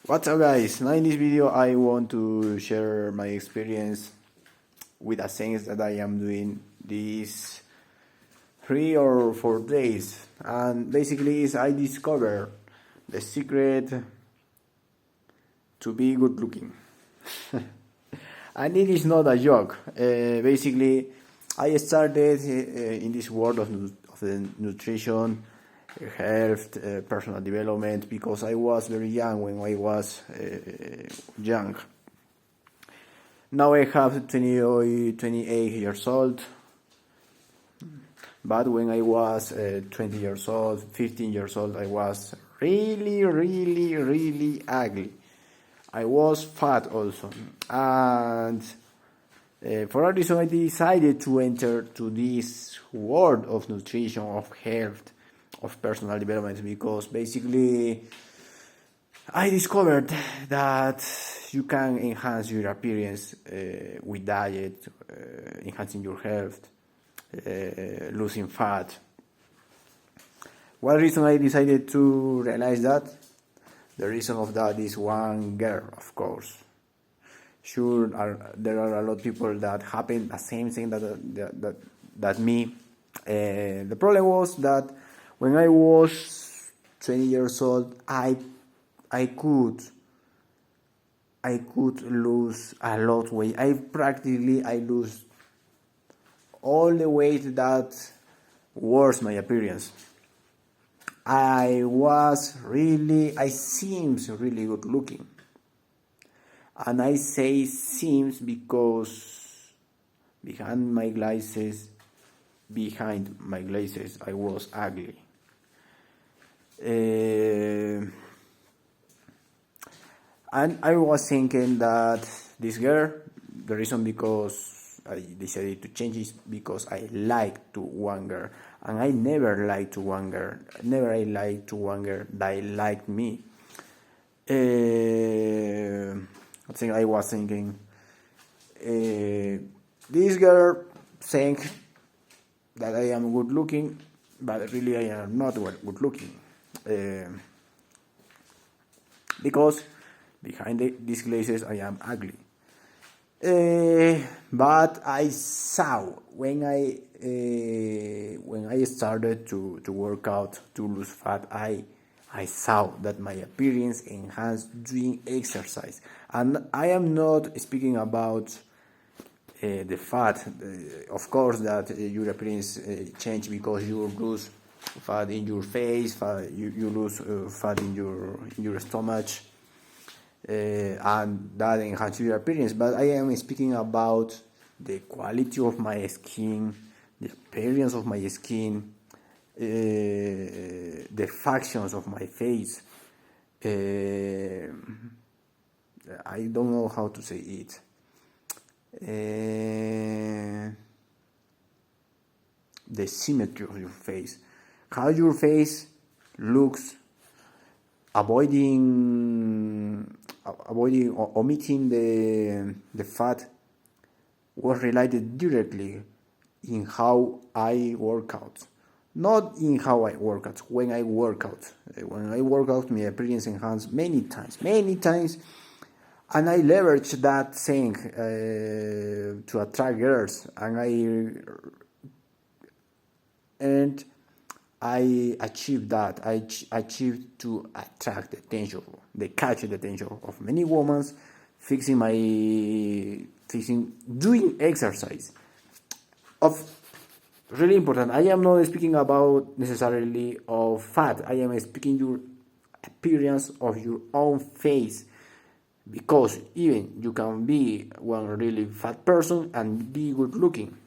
What's up, guys? Now in this video I want to share my experience with the things that I am doing these 3 or 4 days, and basically is I discovered the secret to be good looking. And it is not a joke. Basically I started in this world of the nutrition, health, personal development, because I was very young when I was young. Now I have 28 years old, but when I was 20 years old, 15 years old, I was really ugly. I was fat also, and for a reason I decided to enter to this world of nutrition, of health, of personal development, because basically I discovered that you can enhance your appearance with diet, enhancing your health, losing fat. What reason I decided to realize that? The reason of that is one girl, of course. Sure, there are a lot of people that happen the same thing that me. The problem was that when I was 20 years old, I could lose a lot of weight. I lose all the weight that was my appearance. I seems really good looking. And I say seems because behind my glasses I was ugly. And I was thinking that this girl, the reason because I decided to change is because I liked to one girl, and I never liked to one girl. Never I liked to one girl that liked me. I was thinking, this girl think that I am good looking, but really I am not good looking, because behind these glasses I am ugly. But I saw when I started to work out to lose fat, I saw that my appearance enhanced doing exercise. And I am not speaking about the fat. Of course that your appearance change because you lose fat in your face, you lose fat in your stomach, and that enhances your appearance. But I am speaking about the quality of my skin, the appearance of my skin, the factions of my face. I don't know how to say it. The symmetry of your face, how your face looks, avoiding or omitting the fat was related directly in how I work out. Not in how I work out, when I work out. When I work out, my appearance enhanced many times. And I leverage that thing to attract girls, and I achieved that. I achieved to attract catch the attention of many women, doing exercise. Of really important. I am not speaking about necessarily of fat. I am speaking your appearance of your own face. Because even you can be one really fat person and be good looking.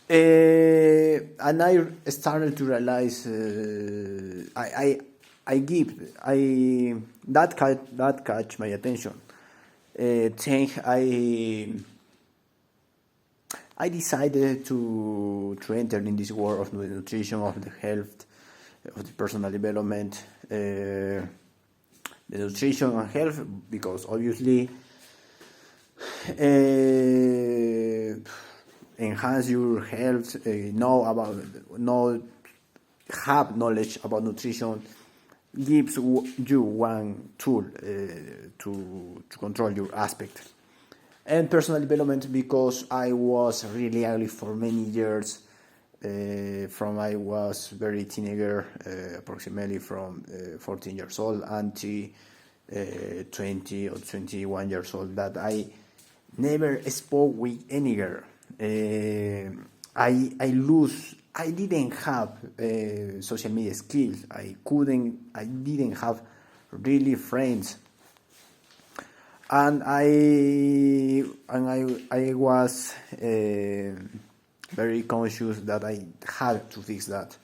And I started to realize that catch my attention. I decided to enter in this world of the nutrition, of the health, of the personal development. The nutrition and health, because obviously enhance your health, have knowledge about nutrition, gives you one tool to control your aspect. And personal development, because I was really ugly for many years. From I was very teenager, approximately from 14 years old until 20 or 21 years old, that I never spoke with any girl. I didn't have social media skills. I didn't have really friends. And I was very conscious that I had to fix that.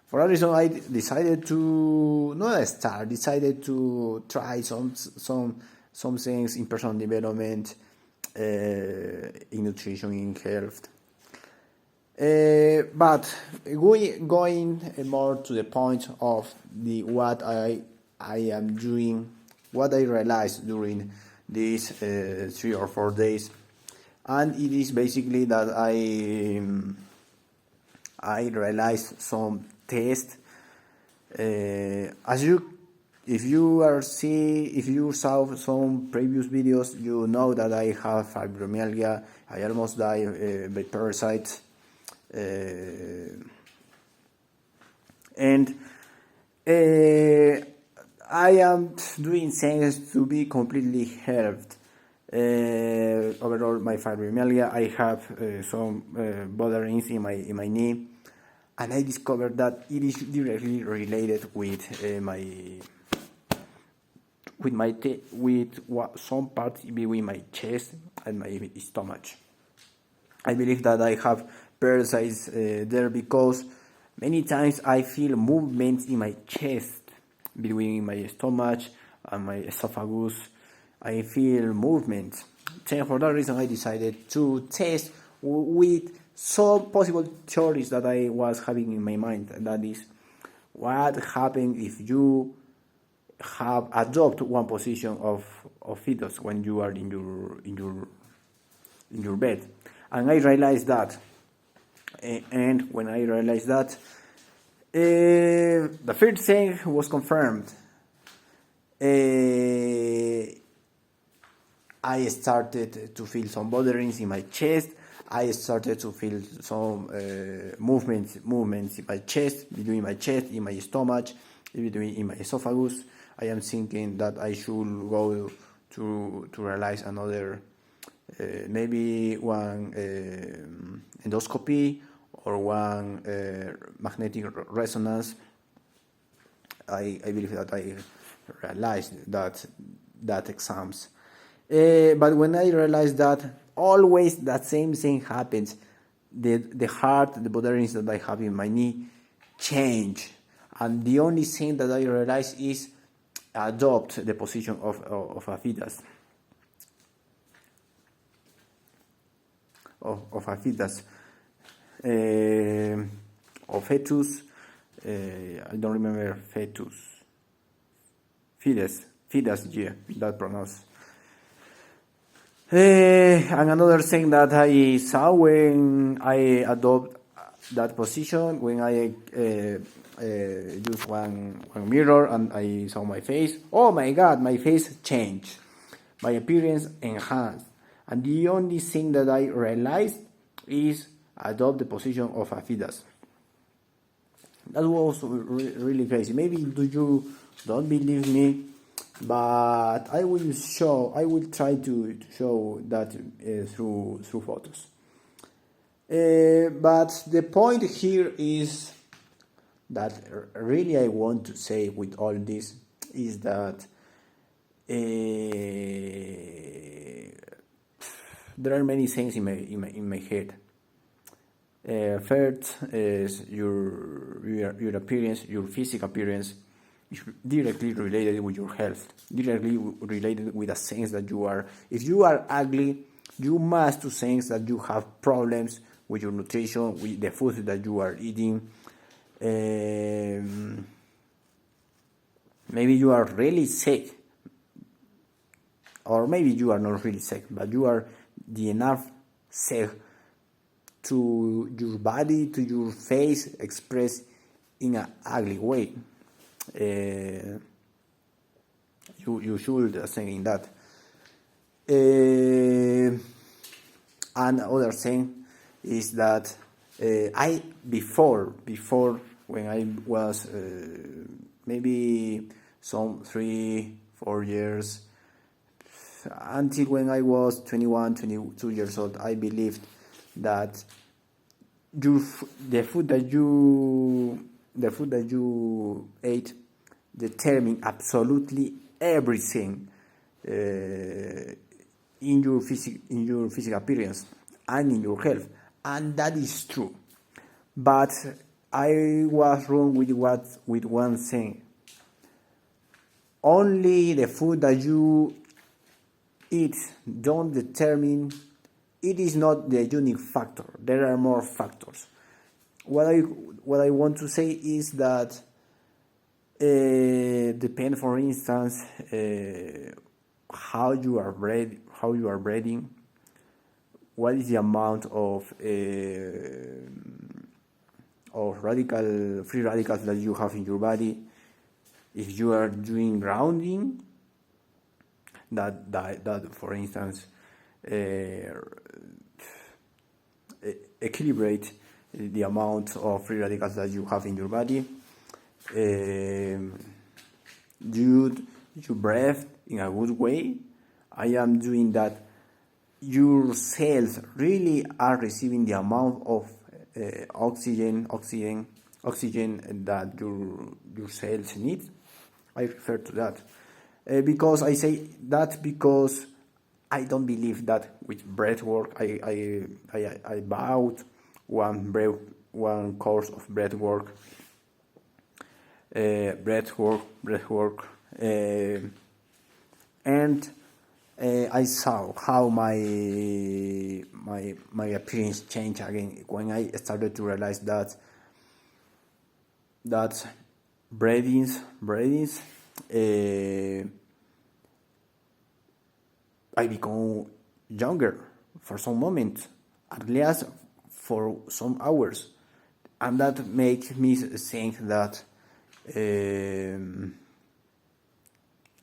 For that reason, I decided to try some things in personal development, in nutrition, in health. But going more to the point of what I am doing, what I realized during these 3 or 4 days, and it is basically that I realized some tests. If you saw some previous videos, you know that I have fibromyalgia. I almost died by parasites, and I am doing things to be completely healed. Overall, my fibromyalgia, I have some botherings in my knee, and I discovered that it is directly related with some parts between my chest and my stomach. I believe that I have parasites there because many times I feel movements in my chest, between my stomach and my esophagus. I feel movement. So for that reason, I decided to test with some possible theories that I was having in my mind. And that is, what happens if you have adopt one position of fetus when you are in your bed? And I realized that. And when I realized that, the first thing was confirmed. I started to feel some botherings in my chest. I started to feel some movements in my chest, between my chest, in my stomach, in my esophagus. I am thinking that I should go to realize another, maybe one endoscopy or one magnetic resonance. I believe that I realized that exams. But when I realized that always that same thing happens, the heart, the botherings that I have in my knee change, and the only thing that I realize is adopt the position of a fetus. Of a fetus. Or fetus. I don't remember fetus. Fetus, yeah, that pronounced. And another thing that I saw when I adopt that position, when I use one mirror and I saw my face, oh my God, my face changed, my appearance enhanced, and the only thing that I realized is adopt the position of a fetus. That was really crazy. Maybe you don't believe me, but I will try to show that through photos. But the point here is that really I want to say with all this is that there are many things in my head. First is your appearance, your physical appearance is directly related with your health, directly related with the sense that you are. If you are ugly, you must sense that you have problems with your nutrition, with the food that you are eating. Maybe you are really sick, or maybe you are not really sick, but you are enough sick to your body, to your face, expressed in an ugly way. you should think that. Another thing is that I before when I was maybe some 3-4 years, until when I was 21, 22 years old, I believed that the food that you ate determine absolutely everything in your physical appearance and in your health, and that is true. But I was wrong with one thing. Only the food that you eat don't determine. It is not the unique factor. There are more factors. What I want to say is that depend, for instance, how you are breathing, what is the amount of free radicals that you have in your body. If you are doing grounding, that for instance equilibrate the amount of free radicals that you have in your body. You breathe in a good way. I am doing that. Your cells really are receiving the amount of oxygen that your cells need. I refer to that because I say that because I don't believe that with breath work. I bought one course of breath work, and I saw how my appearance changed again when I started to realize that breathings I become younger for some moment, at least for some hours, and that makes me think that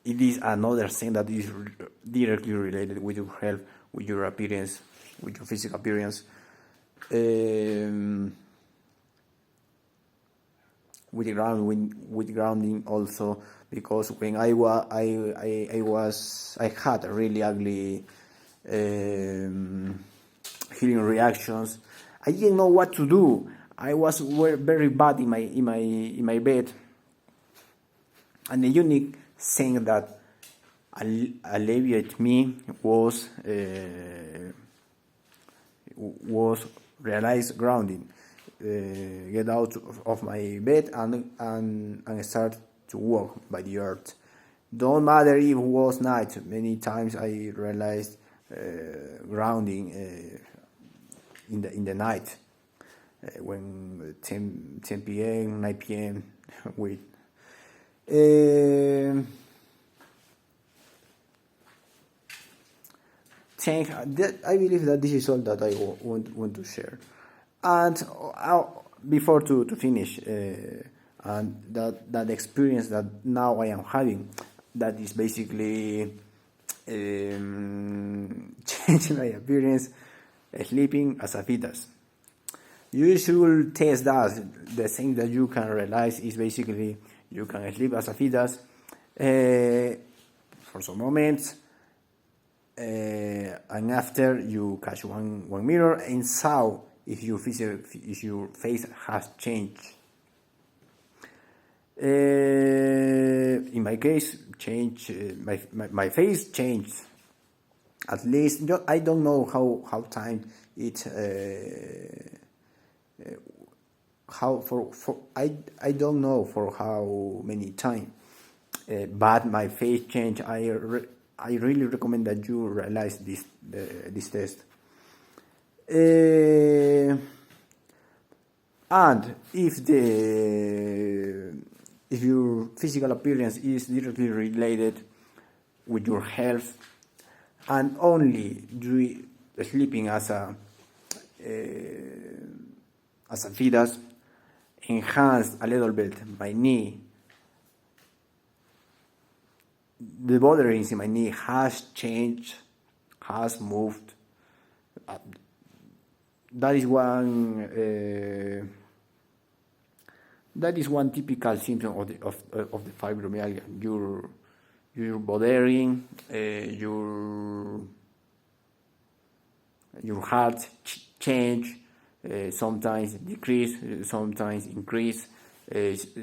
it is another thing that is directly related with your health, with your appearance, with your physical appearance. With grounding also, because when I had really ugly healing reactions. I didn't know what to do. I was very bad in my bed, and the unique thing that alleviated me was realized grounding. Get out of my bed and start to walk by the earth. Don't matter if it was night. Many times I realized grounding in the night when 10 p.m., 9 p.m. with I believe that this is all that I want to share. And before to finish, and that experience that now I am having, that is basically changing my appearance, sleeping as a fetus. You should test that. The thing that you can realize is basically you can sleep as a fetus for some moments, and after you catch one mirror and saw if your face has changed. In my case, my face changed. At least I don't know how time it I don't know for how many time, but my face changed. I really recommend that you realize this test. And if your physical appearance is directly related with your health, and only sleeping as a fetus enhanced a little bit my knee the borders in my knee has changed, has moved. That is one. That is one typical symptom of the fibromyalgia. Your bordering, your heart change, sometimes decrease, sometimes increase,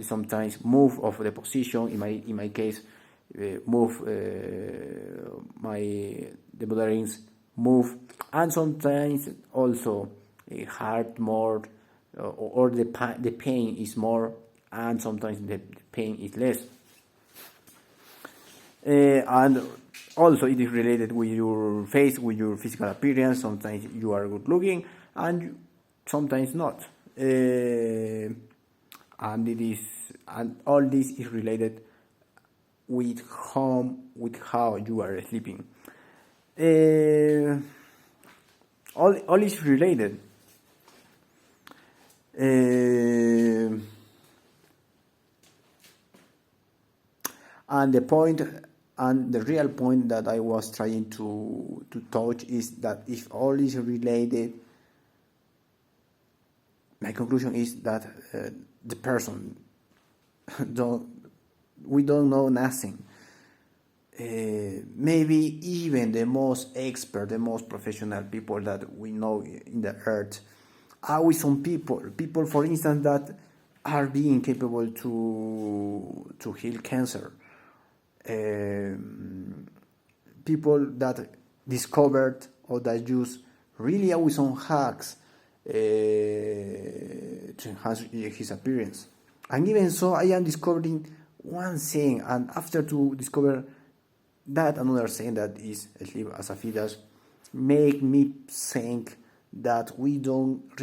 sometimes move of the position. In my case, move the borderings move, and sometimes also heart more, or the pain is more, and sometimes the pain is less. And also it is related with your face, with your physical appearance. Sometimes you are good looking and sometimes not. And all this is related with how you are sleeping. All is related. And the real point that I was trying to touch is that if all is related, my conclusion is that the person we don't know nothing. Maybe even the most expert, the most professional people that we know in the earth are with some people, for instance, that are being capable to heal cancer. People that discovered or that use really with some hacks to enhance his appearance. And even so, I am discovering one thing, and after to discover that another thing that is Sleep as a Fetus, make me think that we don't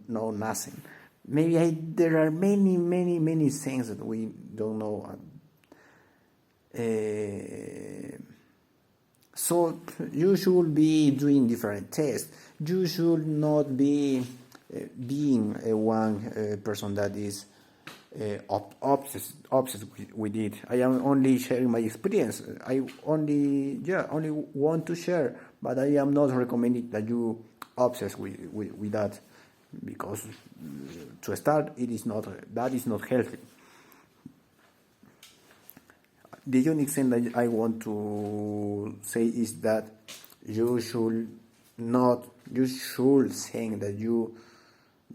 know nothing. Maybe there are many things that we don't know. So you should be doing different tests. You should not be being one person that is obsessed with it. I am only sharing my experience. I only want to share, but I am not recommending that you obsess with that, because to start, that is not healthy. The unique thing that I want to say is that you should think that you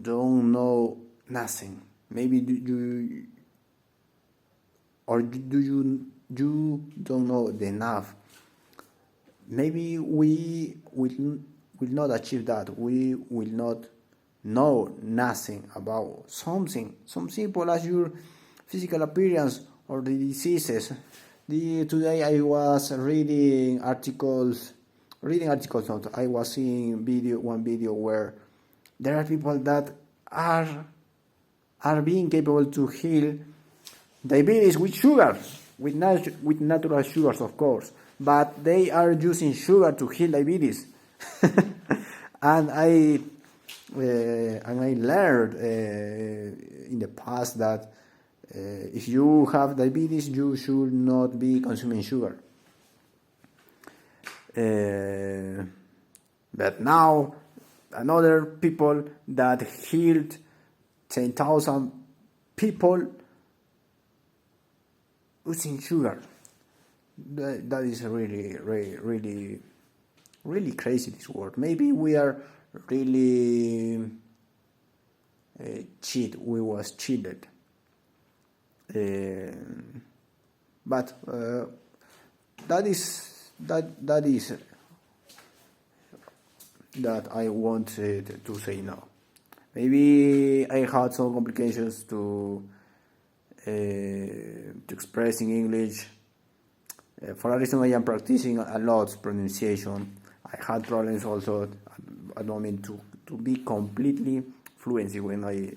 don't know nothing. Maybe you don't know enough. Maybe we will not achieve that. We will not know nothing about something simple as your physical appearance or the diseases. Today I was reading articles. I was seeing one video where there are people that are being capable to heal diabetes with sugar, with natural sugars, of course, but they are using sugar to heal diabetes. And I learned in the past that if you have diabetes, you should not be consuming sugar. But now, another people that healed 10,000 people using sugar. That is really crazy, this world. Maybe we are really we was cheated. But that is that I wanted to say now. Maybe I had some complications to express in English. For a reason, I am practicing a lot pronunciation. I had problems also at the moment to be completely fluent when I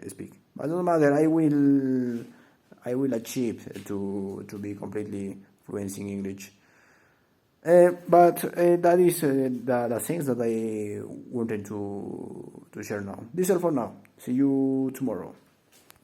speak. But no matter, I will achieve to be completely fluent in English. But that is the things that I wanted to share now. This is all for now. See you tomorrow.